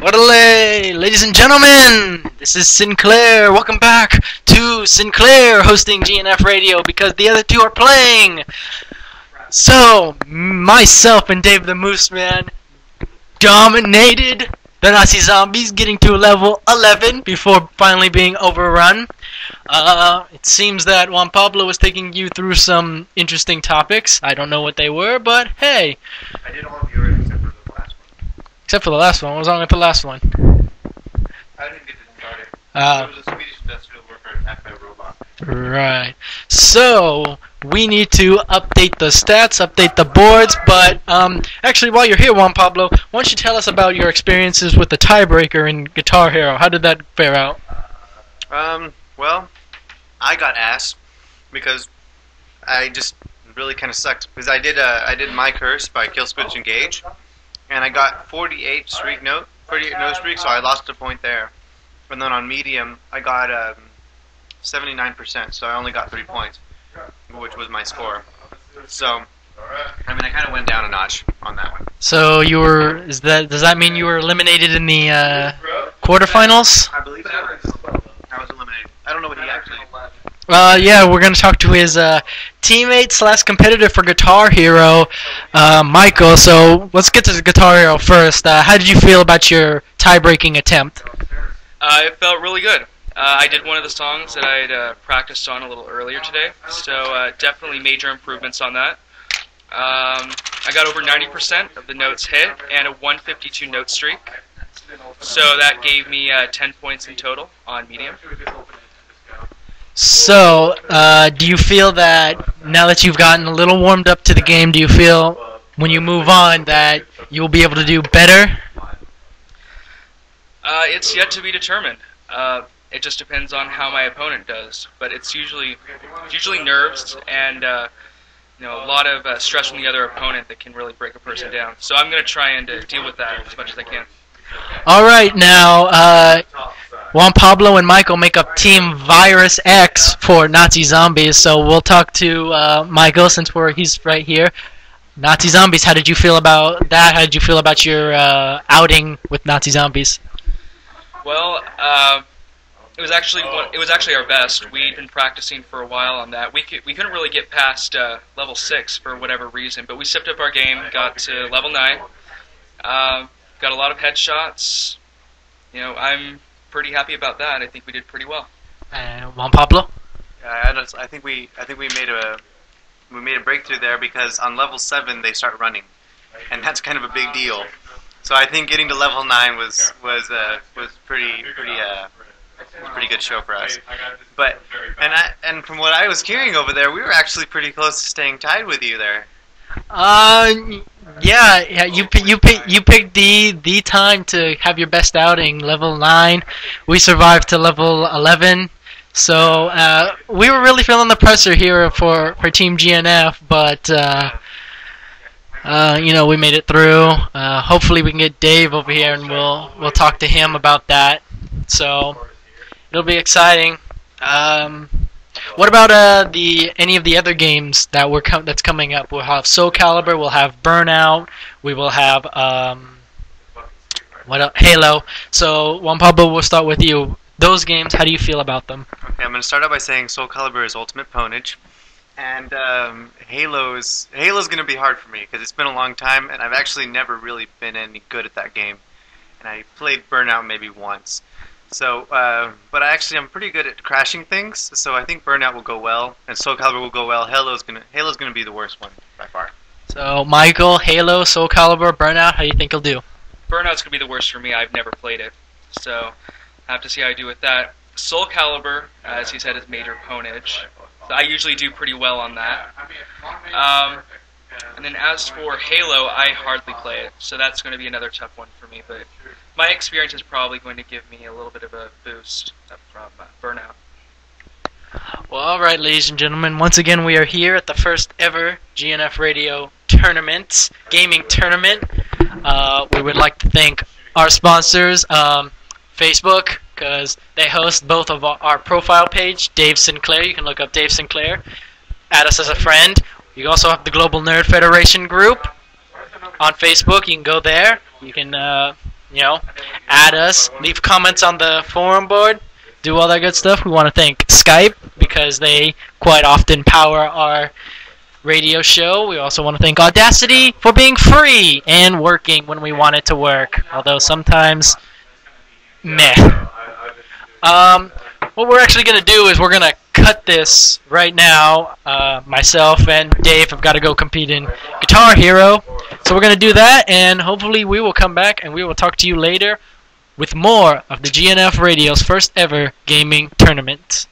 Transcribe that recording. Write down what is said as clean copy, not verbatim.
Orale, ladies and gentlemen, this is Sinclair. Welcome back to Sinclair hosting GNF Radio because the other two are playing. So, myself and Dave the Moose Man dominated the Nazi zombies, getting to level 11 before finally being overrun. It seems that Juan Pablo was taking you through some interesting topics. I don't know what they were, but hey. I did all of yours except for the last one. Except for the last one. What was wrong with the last one? I didn't get it started. It was a Swedish industrial worker attacked by a robot. Right. So, we need to update the stats, update the boards, but actually while you're here, Juan Pablo, why don't you tell us about your experiences with the tiebreaker in Guitar Hero? How did that fare out? Well, I got ass because I just really kind of sucked because I did my curse by kill switch engage, and I got 48 no streak, so I lost a point there. And then on medium, I got 79%, so I only got 3 points, which was my score. So, I mean, I kind of went down a notch on that one. So you were, does that mean you were eliminated in the quarterfinals? I believe so. I was eliminated. I don't know what he actually. Yeah, we're gonna talk to his teammate / competitor for Guitar Hero, Michael. So let's get to the Guitar Hero first. How did you feel about your tie-breaking attempt? It felt really good. I did one of the songs that I had practiced on a little earlier today, so definitely major improvements on that. I got over 90% of the notes hit and a 152 note streak, so that gave me 10 points in total on medium. So, do you feel that now that you've gotten a little warmed up to the game, do you feel when you move on that you'll be able to do better? It's yet to be determined. It just depends on how my opponent does, but it's usually nerves and a lot of stress from the other opponent that can really break a person down. So I'm going to try and deal with that as much as I can. All right, now Juan Pablo and Michael make up Team Virus X for Nazi Zombies. So we'll talk to Michael since he's right here. Nazi Zombies, how did you feel about that? How did you feel about your outing with Nazi Zombies? Well, it was actually our best. We'd been practicing for a while on that. We couldn't really get past level 6 for whatever reason, but we stepped up our game, got to level 9, got a lot of headshots. I'm pretty happy about that. I think we did pretty well. Juan Pablo? I think we made a breakthrough there because on level 7 they start running, and that's kind of a big deal. So I think getting to level 9 was pretty good show for us. But and from what I was hearing over there, we were actually pretty close to staying tied with you there. Yeah. You picked the time to have your best outing, level 9. We survived to level 11. So we were really feeling the pressure here for Team GNF, but we made it through. Hopefully we can get Dave over here and we'll talk to him about that. So it'll be exciting. What about any of the other games that's coming up? We'll have Soul Calibur, we'll have Burnout, we will have Halo. So Juan Pablo, we'll start with you. Those games, how do you feel about them? Okay, I'm going to start out by saying Soul Calibur is ultimate ponage, and Halo's going to be hard for me because it's been a long time, and I've actually never really been any good at that game. And I played Burnout maybe once. So, but I'm pretty good at crashing things, so I think Burnout will go well, and Soul Calibur will go well. Halo's gonna be the worst one by far. So, Michael, Halo, Soul Calibur, Burnout, how do you think he'll do? Burnout's gonna be the worst for me. I've never played it, so I have to see how I do with that. Soul Calibur, as he said, is major ponage. So I usually do pretty well on that. And then as for Halo, I hardly play it, so that's going to be another tough one for me. But my experience is probably going to give me a little bit of a boost from Burnout. Well, all right, ladies and gentlemen. Once again, we are here at the first ever GNF Radio tournament, gaming tournament. We would like to thank our sponsors, Facebook, because they host both of our profile page, Dave Sinclair. You can look up Dave Sinclair. Add us as a friend. You also have the Global Nerd Federation group on Facebook. You can go there. You can, add us, leave comments on the forum board, do all that good stuff. We want to thank Skype because they quite often power our radio show. We also want to thank Audacity for being free and working when we want it to work, although sometimes meh. What we're actually going to do is we're going to cut this right now. Myself and Dave have got to go compete in Guitar Hero. So we're going to do that, and hopefully we will come back and we will talk to you later with more of the GNF Radio's first ever gaming tournament.